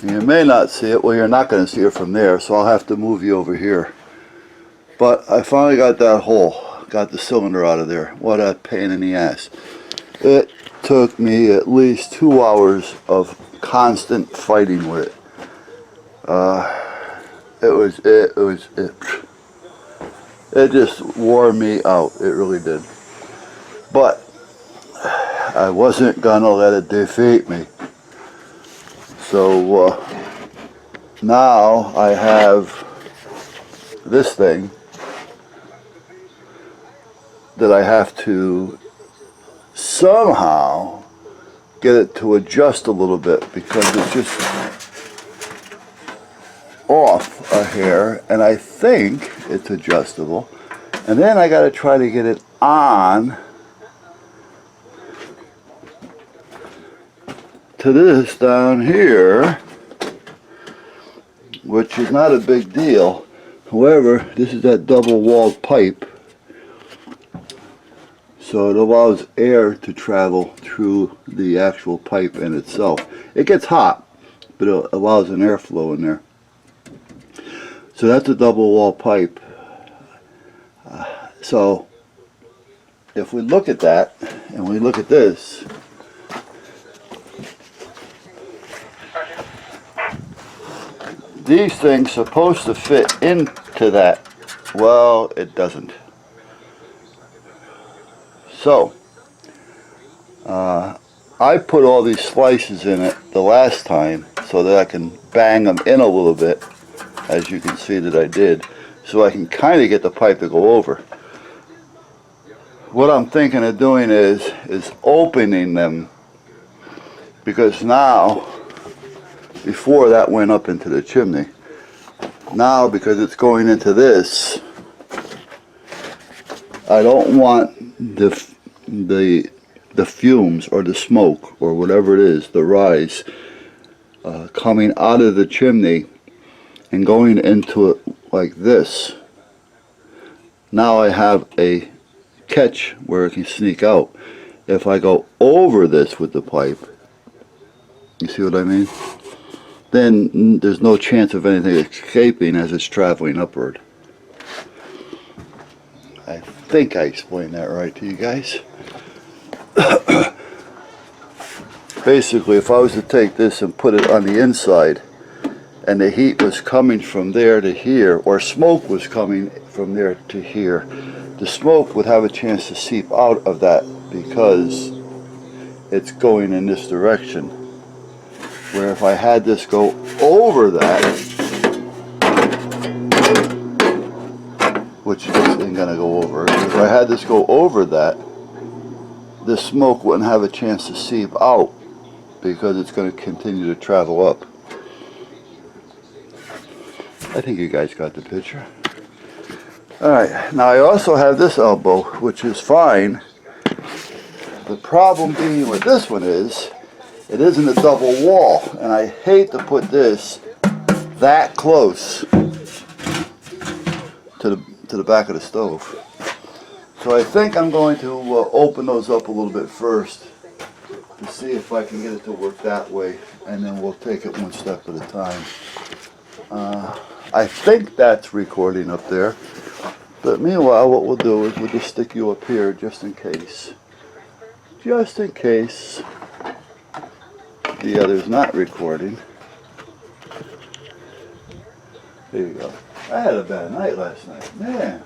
You may not see it. Well, you're not going to see it from there, so I'll have to move you over here. But I finally got that hole. Got the cylinder out of there. What a pain in the ass. It took me at least 2 hours of constant fighting with it. It just wore me out. It really did. But I wasn't gonna let it defeat me. So now I have this thing that I have to somehow get it to adjust a little bit because it's just off a hair, and I think it's adjustable. And then I got to try to get it on to this down here, which is not a big deal. However, this is that double-walled pipe, so it allows air to travel through the actual pipe in itself. It gets hot, but it allows an airflow in there. So that's a double-wall pipe. So if we look at that and we look at this, these things supposed to fit into that. Well, it doesn't. So I put all these slices in it the last time so that I can bang them in a little bit, as you can see that I did, so I can kind of get the pipe to go over. What I'm thinking of doing is opening them, because now, before that went up into the chimney, now because it's going into this, I don't want the fumes or the smoke or whatever it is, the rise, coming out of the chimney and going into it like this. Now I have a catch where it can sneak out. If I go over this with the pipe, you see what I mean? Then there's no chance of anything escaping as it's traveling upward. I think I explained that right to you guys. Basically, if I was to take this and put it on the inside, and the heat was coming from there to here, or smoke was coming from there to here, the smoke would have a chance to seep out of that because it's going in this direction. Where if I had this go over that, which this isn't going to go over, if I had this go over that, the smoke wouldn't have a chance to seep out because it's going to continue to travel up. I think you guys got the picture. Alright, now I also have this elbow, which is fine. The problem being with this one is, it isn't a double wall, and I hate to put this that close to the back of the stove. So I think I'm going to open those up a little bit first to see if I can get it to work that way, and then we'll take it one step at a time. I think that's recording up there, but meanwhile what we'll do is we'll just stick you up here just in case. Just in case the other's not recording. There you go. I had a bad night last night, man.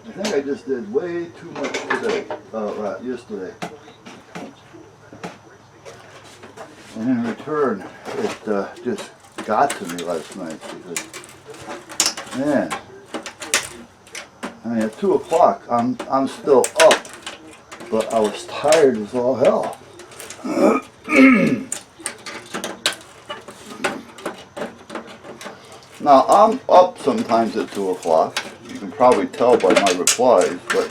I think I just did way too much today, yesterday. And in return, it just got to me last night because, man, I mean at 2 o'clock I'm still up, but I was tired as all hell. Now I'm up sometimes at 2 o'clock. You can probably tell by my replies, but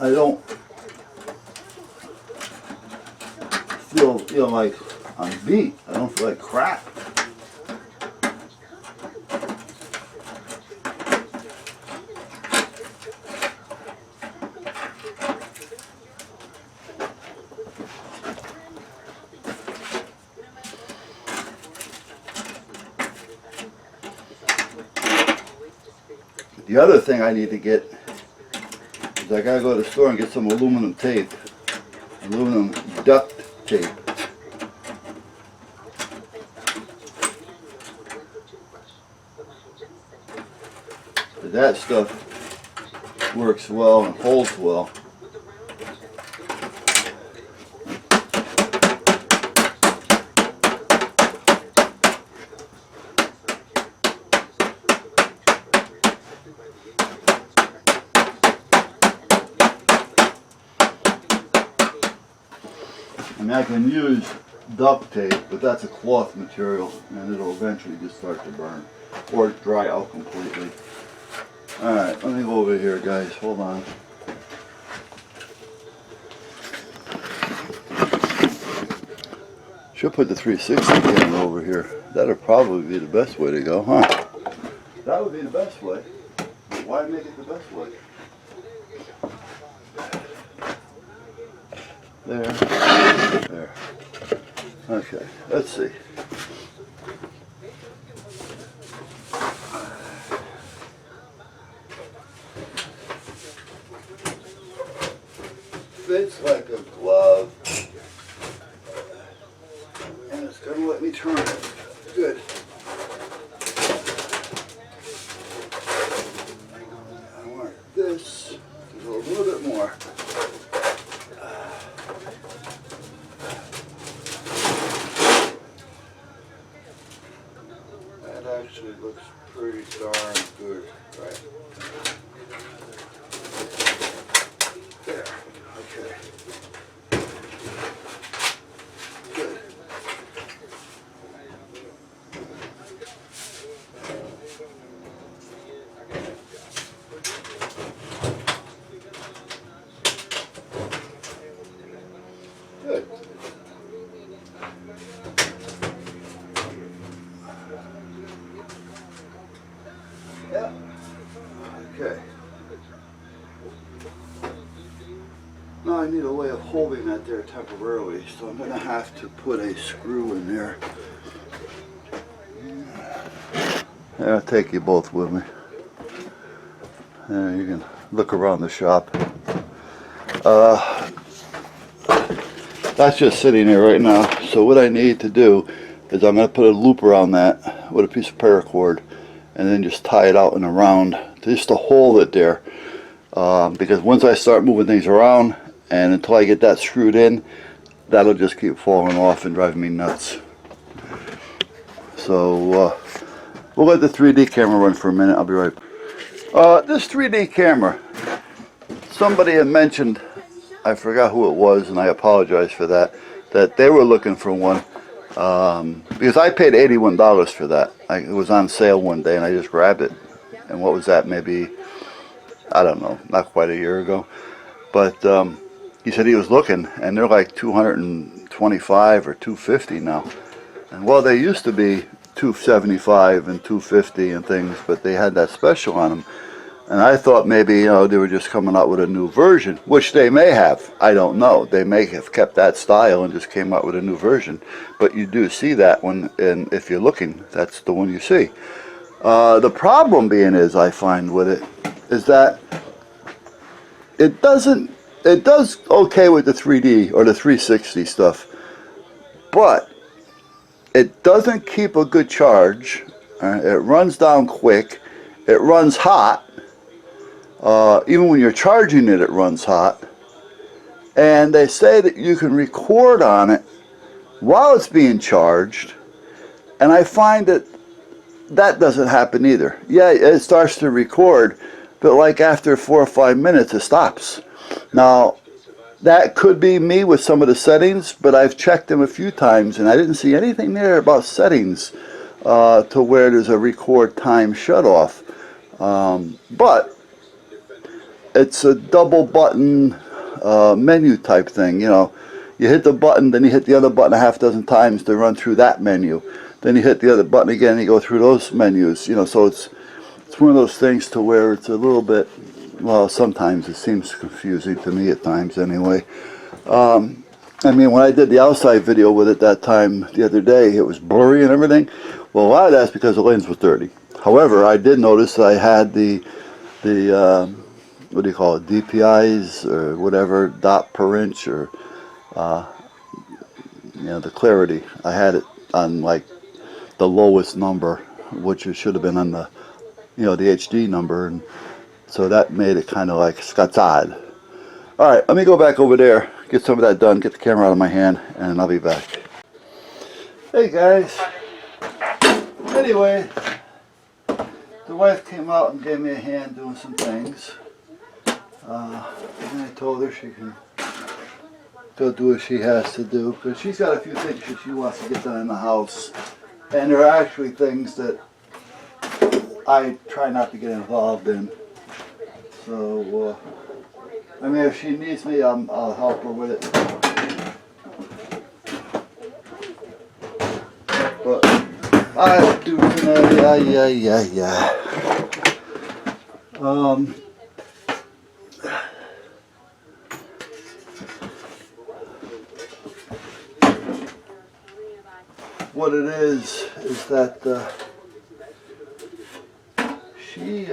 I don't feel like I'm beat. I don't feel like crap. The other thing I need to get is I gotta go to the store and get some aluminum tape, aluminum duct tape. That stuff works well and holds well. I mean, I can use duct tape, but that's a cloth material and it'll eventually just start to burn or dry out completely. Alright, let me go over here, guys. Hold on. Should put the 360 camera over here. That'll probably be the best way to go, huh? That would be the best way. But why make it the best way? There. There. Okay, let's see. Fits like a glove, and it's going to let me turn it. Good. I want this to go a little bit more. That actually looks pretty darn good, right? There. Okay. Good. Good. Yeah. Okay. Now I need a way of holding that there temporarily, so I'm going to have to put a screw in there. Yeah, I'll take you both with me. You can look around the shop. That's just sitting there right now. So what I need to do is I'm going to put a loop around that with a piece of paracord and then just tie it out in a round just to hold it there. Because once I start moving things around and until I get that screwed in, that'll just keep falling off and driving me nuts. So we'll let the 3D camera run for a minute. I'll be right back. This 3D camera, somebody had mentioned, I forgot who it was and I apologize for that, that they were looking for one. Because I paid $81 for that. It was on sale one day and I just grabbed it. And what was that, maybe, I don't know, not quite a year ago. But he said he was looking and they're like $225 or $250 now. And well, they used to be $275 and $250 and things, but they had that special on them. And I thought maybe, you know, they were just coming out with a new version, which they may have. I don't know. They may have kept that style and just came out with a new version. But you do see that one, and if you're looking, that's the one you see. The problem being is, I find with it, is that it does okay with the 3D or the 360 stuff, but it doesn't keep a good charge. It runs down quick. It runs hot. Even when you're charging it, it runs hot. And they say that you can record on it while it's being charged. And I find that that doesn't happen either. Yeah, it starts to record, but like after 4 or 5 minutes, it stops. Now, that could be me with some of the settings, but I've checked them a few times and I didn't see anything there about settings to where there's a record time shutoff. But it's a double button menu type thing. You know, you hit the button, then you hit the other button a half dozen times to run through that menu. Then you hit the other button again and you go through those menus. You know, so it's one of those things to where it's a little bit, well, sometimes it seems confusing to me at times anyway. I mean, when I did the outside video with it that time the other day, it was blurry and everything. Well, a lot of that's because the lens was dirty. However, I did notice I had the the what do you call it, DPIs or whatever, dot per inch, or you know, the clarity. I had it on like the lowest number, which it should have been on the, you know, the HD number, and so that made it kind of like scatad. All right, let me go back over there, get some of that done, get the camera out of my hand, and I'll be back. Hey guys. Anyway, the wife came out and gave me a hand doing some things. And I told her she can go do what she has to do, because she's got a few things that she wants to get done in the house. And there are actually things that I try not to get involved in. So, I mean, if she needs me, I'll help her with it. But I do, yeah. What it is that she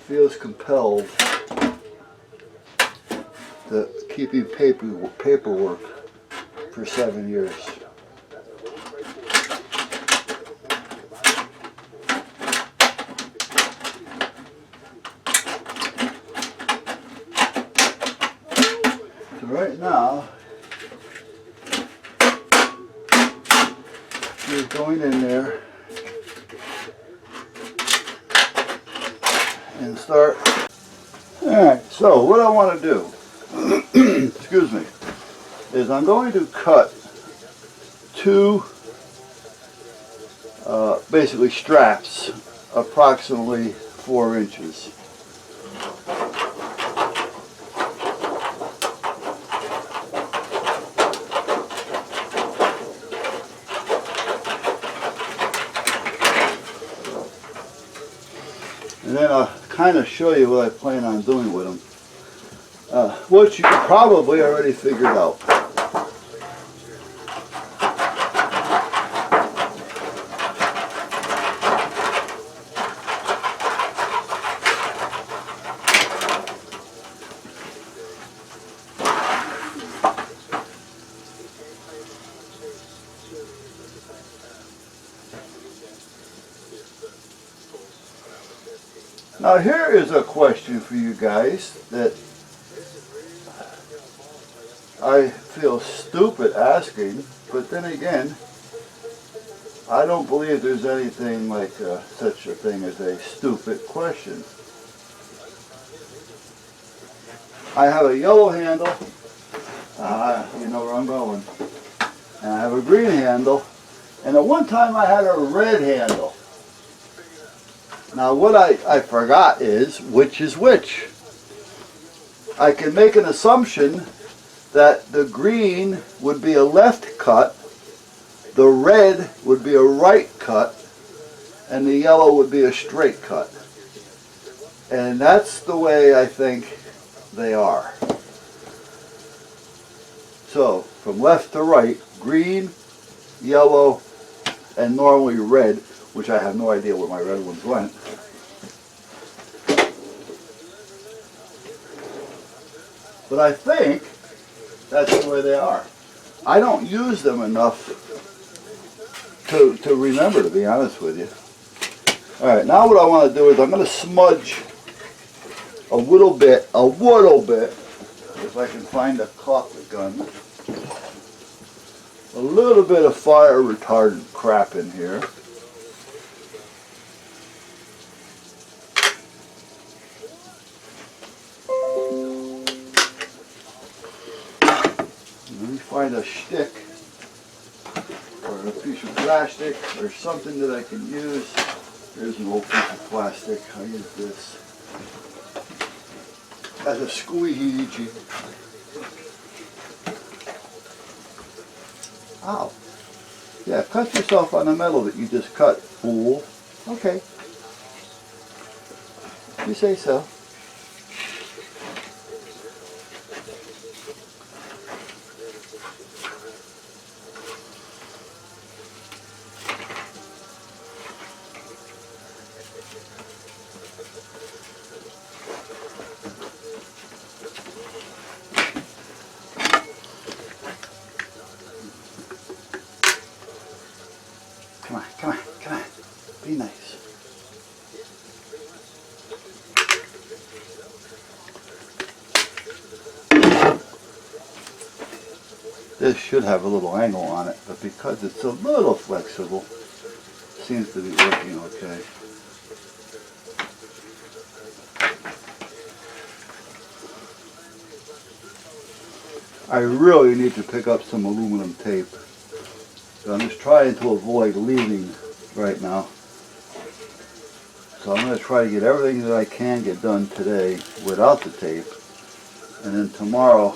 feels compelled to keeping paperwork for 7 years. So right now, she's going in there and start. Alright, so what I want to do, excuse me, is I'm going to cut two basically straps approximately 4 inches. And then I'll kind of show you what I plan on doing with them, which you probably already figured out. Now here is a question for you guys that I feel stupid asking, but then again, I don't believe there's anything like such a thing as a stupid question. I have a yellow handle, you know where I'm going, and I have a green handle, and at one time I had a red handle. Now what I forgot is which is which. I can make an assumption that the green would be a left cut, the red would be a right cut, and the yellow would be a straight cut. And that's the way I think they are. So from left to right, green, yellow, and normally red, which I have no idea where my red ones went. But I think that's the way they are. I don't use them enough to remember, to be honest with you. Alright, now what I want to do is I'm going to smudge a little bit, if I can find a caulk gun, a little bit of fire retardant crap in here. Let me find a stick or a piece of plastic or something that I can use. There's an old piece of plastic. I use this as a squeegee. Ow. Yeah, cut yourself on the metal that you just cut, fool. Okay. You say so. Come on, come on, come on. Be nice. This should have a little angle on it, but because it's a little flexible, it seems to be working okay. I really need to pick up some aluminum tape. So I'm just trying to avoid leaving right now. So I'm going to try to get everything that I can get done today without the tape. And then tomorrow,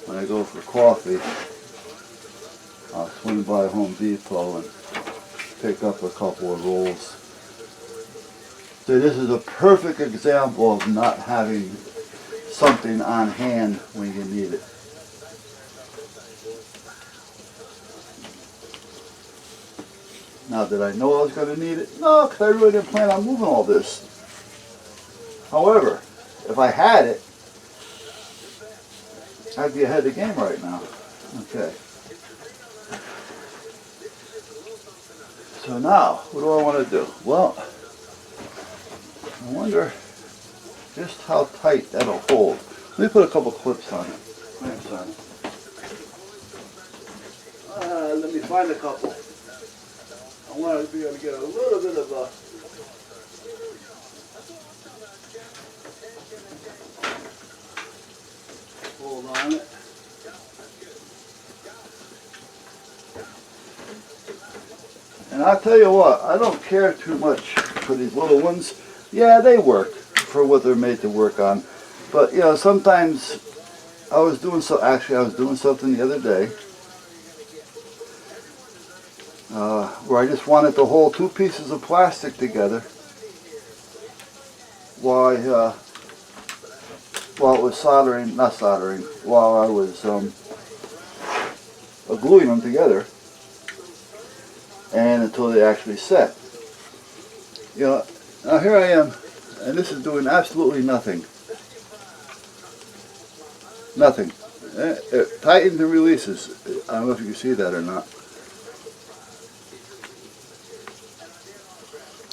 when I go for coffee, I'll swing by Home Depot and pick up a couple of rolls. So this is a perfect example of not having something on hand when you need it. Now, did I know I was going to need it? No, because I really didn't plan on moving all this. However, if I had it, I'd be ahead of the game right now. Okay. So now, what do I want to do? Well, I wonder just how tight that'll hold. Let me put a couple clips on it. Clamps on it. Let me find a couple. I want to be able to get a little bit of a hold on it. And I'll tell you what, I don't care too much for these little ones. Yeah, they work for what they're made to work on. But, you know, sometimes I was doing something the other day where I just wanted to hold two pieces of plastic together while it was while I was gluing them together, and until they actually set. You know, now here I am, and this is doing absolutely nothing. Nothing. It tightens and releases. I don't know if you can see that or not.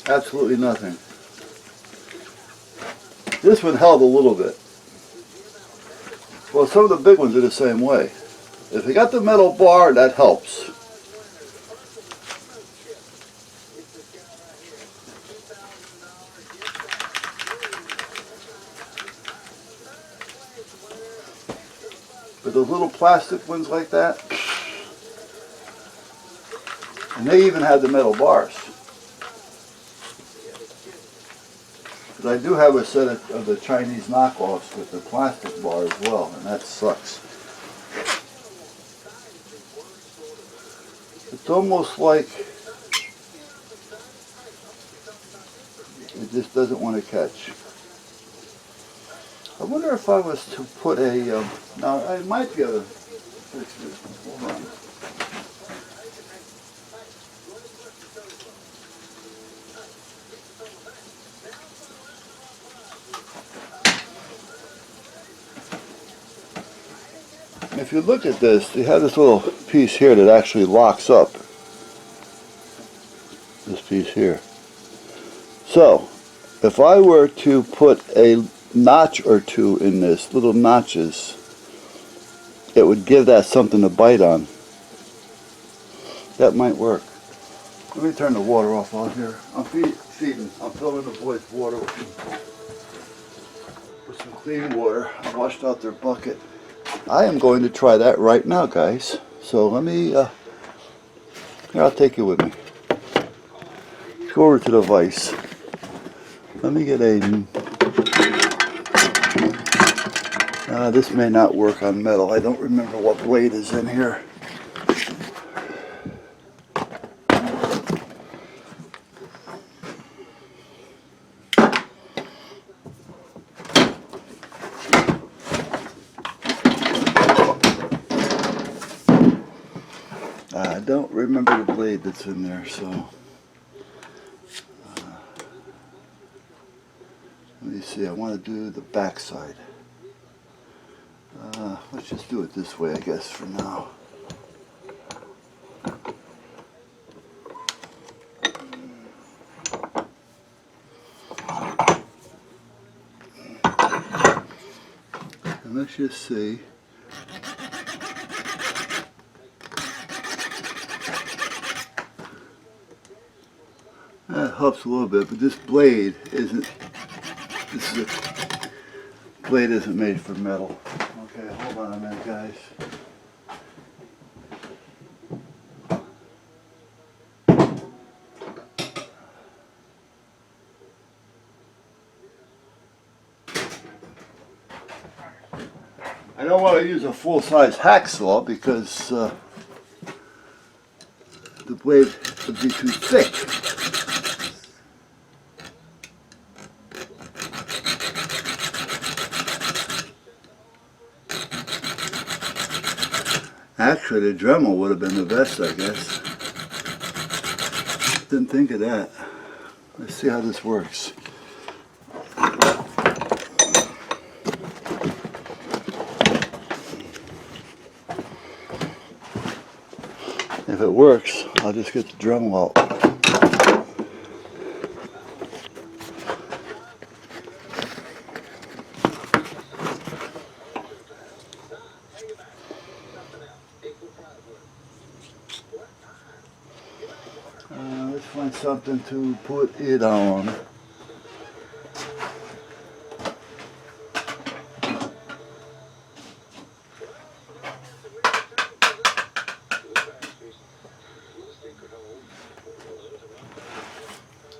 Absolutely nothing. This one held a little bit. Well, some of the big ones are the same way. If you got the metal bar, that helps. But those little plastic ones like that, and they even have the metal bars. But I do have a set of the Chinese knockoffs with the plastic bar as well, and that sucks. It's almost like it just doesn't want to catch. I wonder if I was to put a, now I might be able to fix this. Hold on. If you look at this, you have this little piece here that actually locks up. This piece here. So, if I were to put a notch or two in this, little notches, it would give that something to bite on. That might work. Let me turn the water off out here. I'm feeding. I'm filling the boys' water with some clean water. I washed out their bucket. I am going to try that right now, guys. So let me, here, I'll take you with me. Let's go over to the vise. Let me get a, this may not work on metal. I don't remember what blade is in here. I don't remember the blade that's in there, so let me see. I want to do the back side. Let's just do it this way, I guess, for now. want you to see. That helps a little bit, but this blade isn't. Blade isn't made for metal. Okay, hold on a minute, guys. I don't want to use a full-size hacksaw because the blade would be too thick. Actually, the Dremel would have been the best, I guess. Didn't think of that. Let's see how this works. If it works, I'll just get the Dremel out. Let's find something to put it on.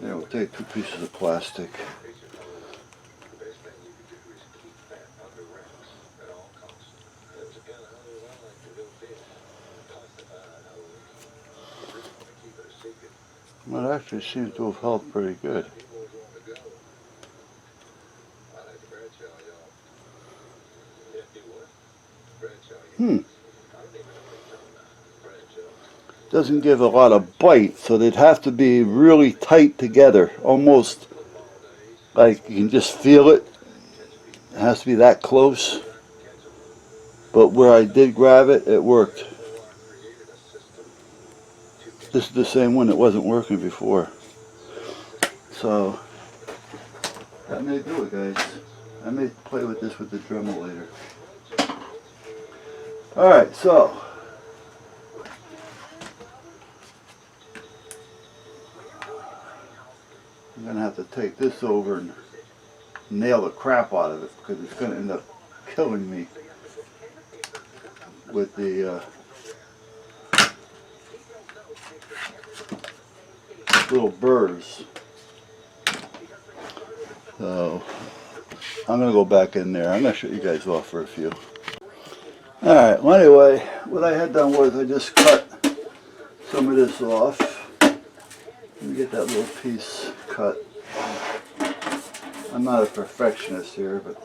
There, we'll take 2 pieces of plastic. Well, it actually seems to have held pretty good. Doesn't give a lot of bite, so they'd have to be really tight together, almost like you can just feel it. It has to be that close. But where I did grab it, it worked. This is the same one that wasn't working before. So, that may do it, guys. I may play with this with the Dremel later. Alright, so I'm going to have to take this over and nail the crap out of it because it's going to end up killing me with the little burrs. So I'm going to go back in there. I'm going to show you guys off for a few. Alright, well anyway, what I had done was I just cut some of this off. Let me get that little piece cut. I'm not a perfectionist here, but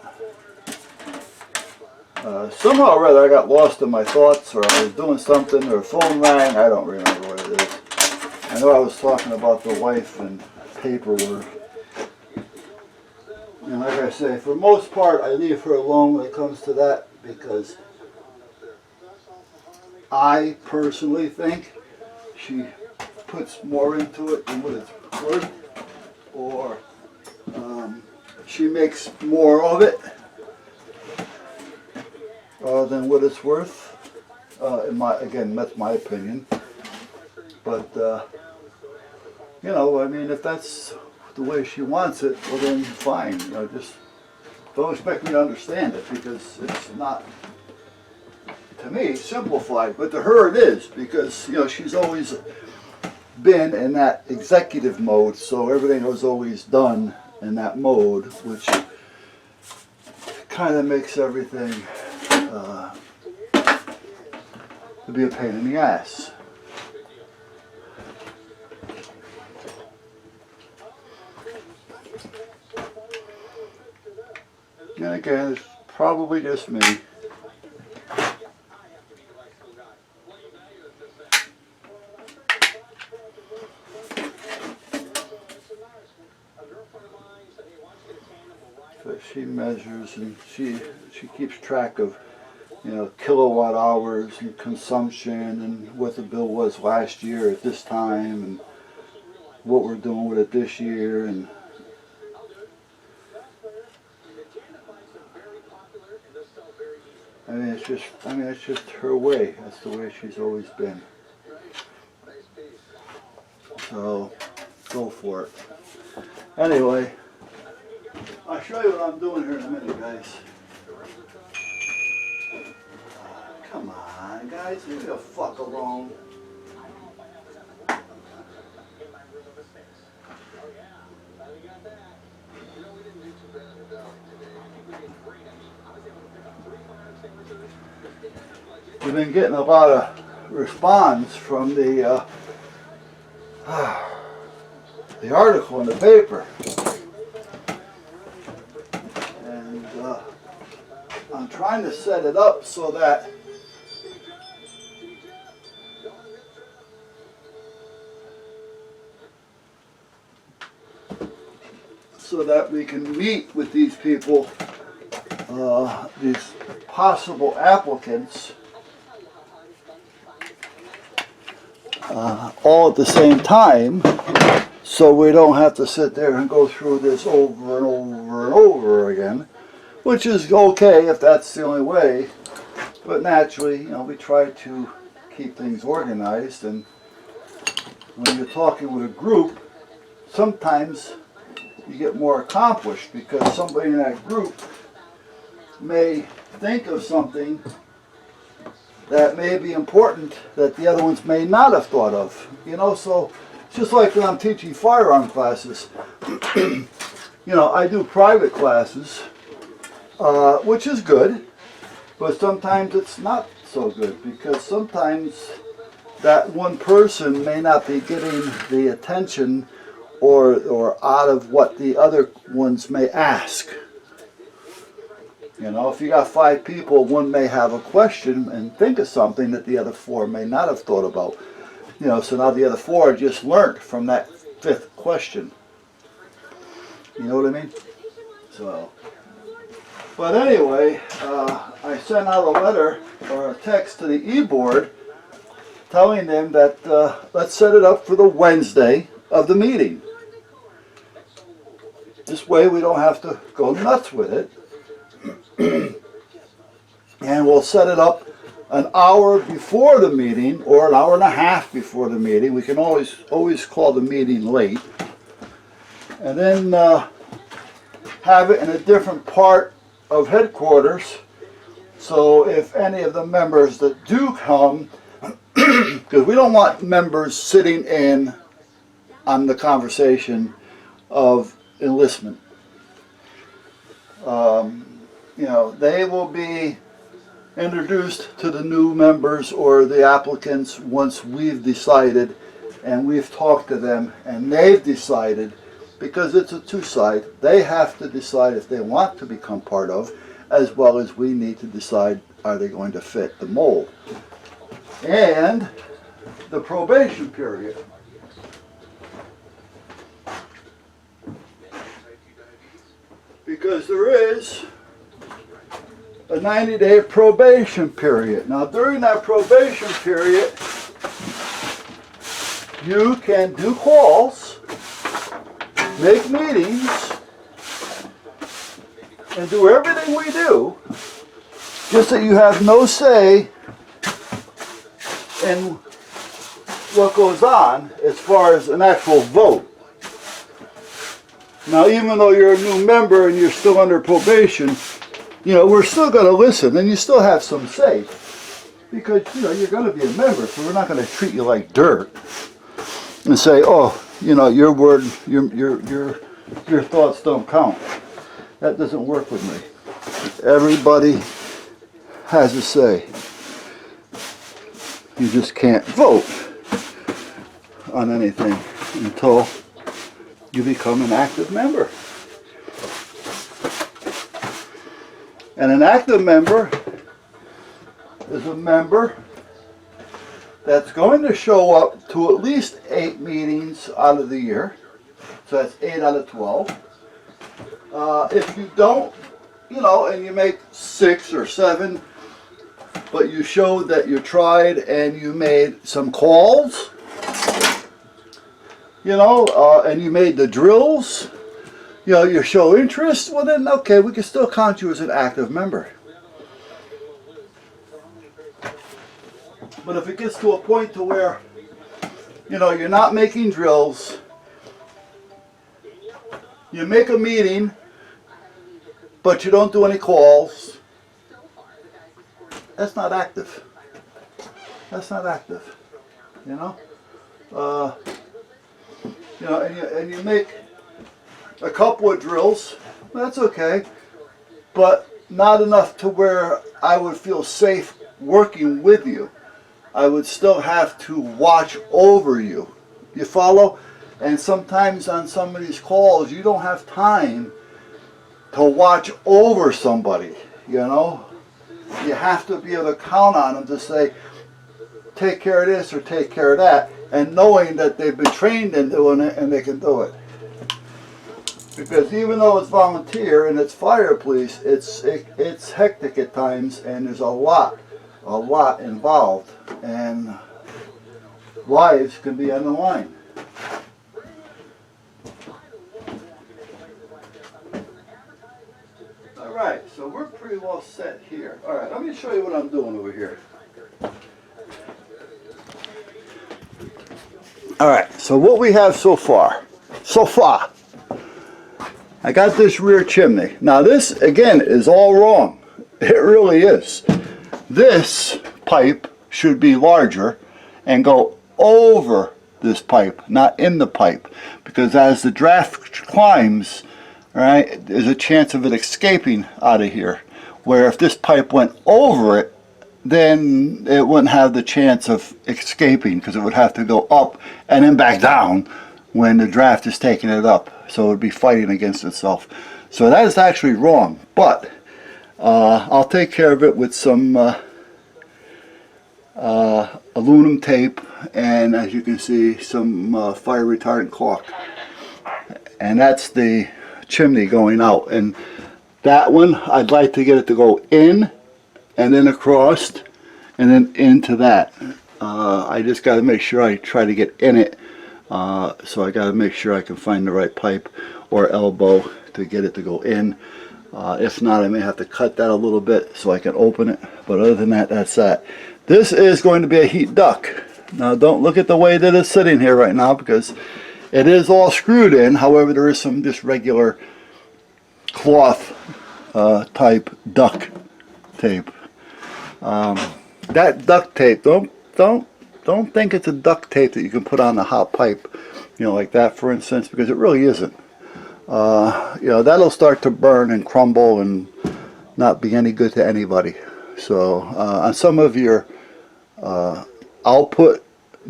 somehow or other I got lost in my thoughts, or I was doing something, or a phone rang. I don't remember what it is. I know I was talking about the wife and paperwork. And like I say, for the most part, I leave her alone when it comes to that, because I personally think she puts more into it than what it's worth, or she makes more of it than what it's worth. Again, that's my opinion. But you know, I mean, if that's the way she wants it, well then fine. You know, just don't expect me to understand it, because it's not, to me, simplified. But to her it is, because you know she's always been in that executive mode, so everything was always done in that mode, which kind of makes everything to be a pain in the ass. And again, it's probably just me. But she measures and she keeps track of, you know, kilowatt hours and consumption and what the bill was last year at this time and what we're doing with it this year. And mean, it's just her way. That's the way she's always been. So, go for it. Anyway, I'll show you what I'm doing here in a minute, guys. Come on, guys, leave me the fuck alone. We've been getting a lot of response from the article in the paper, and I'm trying to set it up so that we can meet with these people, these possible applicants, all at the same time, so we don't have to sit there and go through this over and over and over again, which is okay if that's the only way, but naturally, you know, we try to keep things organized, and when you're talking with a group, sometimes you get more accomplished because somebody in that group may think of something that may be important that the other ones may not have thought of. You know, so it's just like when I'm teaching firearm classes. You know, I do private classes, which is good, but sometimes it's not so good because sometimes that one person may not be getting the attention or out of what the other ones may ask. You know, if you got 5 people, one may have a question and think of something that the other 4 may not have thought about. You know, so now the other 4 just learned from that 5th question. You know what I mean? So, but anyway, I sent out a letter or a text to the e-board telling them that let's set it up for the Wednesday of the meeting. This way we don't have to go nuts with it. And we'll set it up an hour before the meeting or an hour and a half before the meeting. We can always call the meeting late. And then have it in a different part of headquarters. So if any of the members that do come, because we don't want members sitting in on the conversation of enlistment. You know, they will be introduced to the new members or the applicants once we've decided and we've talked to them and they've decided, because it's a two-side, they have to decide if they want to become part of, as well as we need to decide are they going to fit the mold. And the probation period. Because there is a 90-day probation period. Now during that probation period, you can do calls, make meetings, and do everything we do, just that you have no say in what goes on as far as an actual vote. Now, even though you're a new member and you're still under probation, you know, we're still going to listen and you still have some say. Because, you know, you're going to be a member, so we're not going to treat you like dirt and say, oh, you know, your word, your thoughts don't count. That doesn't work with me. Everybody has a say. You just can't vote on anything until you become an active member. And an active member is a member that's going to show up to at least 8 meetings out of the year. So that's 8 out of 12. If you don't, you know, and you make 6 or 7, but you showed that you tried and you made some calls, you know, and you made the drills, you know, you show interest, well then, okay, we can still count you as an active member. But if it gets to a point to where, you know, you're not making drills, you make a meeting, but you don't do any calls, that's not active. That's not active, you know? You know, and you make a couple of drills, that's okay, but not enough to where I would feel safe working with you. I would still have to watch over you. You follow? And sometimes on some of these calls, you don't have time to watch over somebody, you know? You have to be able to count on them to say, take care of this or take care of that, and knowing that they've been trained in doing it and they can do it. Because even though it's volunteer and it's fire police, it's hectic at times, and there's a lot involved, and lives can be on the line. Alright, so we're pretty well set here. Alright, let me show you what I'm doing over here. Alright, so what we have so far, I got this rear chimney. Now this, again, is all wrong. It really is. This pipe should be larger and go over this pipe, not in the pipe. Because as the draft climbs, right, there's a chance of it escaping out of here. Where if this pipe went over it, then it wouldn't have the chance of escaping, because it would have to go up and then back down when the draft is taking it up. So it would be fighting against itself. So that is actually wrong, but I'll take care of it with some aluminum tape, and as you can see, some fire retardant caulk. And that's the chimney going out. And that one, I'd like to get it to go in and then across and then into that. I just got to make sure I try to get in it. So I got to make sure I can find the right pipe or elbow to get it to go in. If not, I may have to cut that a little bit so I can open it. But other than that, that's that. This is going to be a heat duct. Now don't look at the way that it's sitting here right now, because it is all screwed in. However, there is some just regular cloth type duct tape. That duct tape, don't think it's a duct tape that you can put on the hot pipe, you know, like that, for instance, because it really isn't. You know, that'll start to burn and crumble and not be any good to anybody. So on some of your output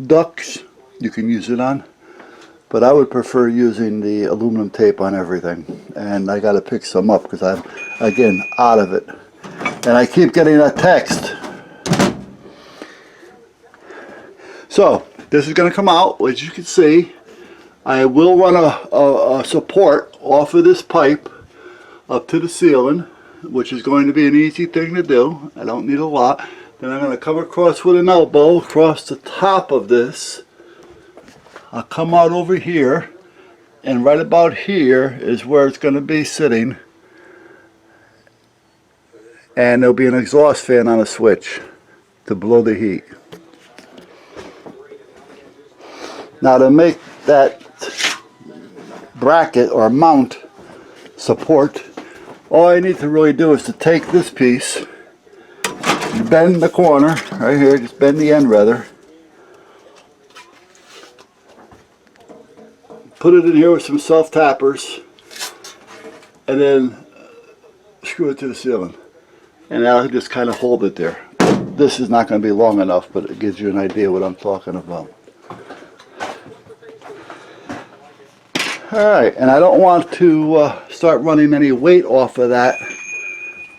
ducts, you can use it on, but I would prefer using the aluminum tape on everything. And I got to pick some up because I'm, again, out of it. And I keep getting a text. So this is going to come out, as you can see. I will run a support off of this pipe up to the ceiling, which is going to be an easy thing to do. I don't need a lot. Then I'm going to come across with an elbow across the top of this. I'll come out over here, and right about here is where it's going to be sitting. And there'll be an exhaust fan on a switch to blow the heat. Now to make that bracket or mount support, all I need to really do is to take this piece, bend the corner right here, just bend the end rather, put it in here with some self-tappers, and then screw it to the ceiling. And I'll just kind of hold it there. This is not going to be long enough, but it gives you an idea what I'm talking about. Alright, and I don't want to start running any weight off of that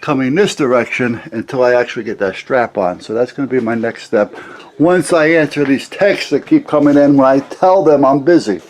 coming this direction until I actually get that strap on. So that's going to be my next step once I answer these texts that keep coming in when I tell them I'm busy.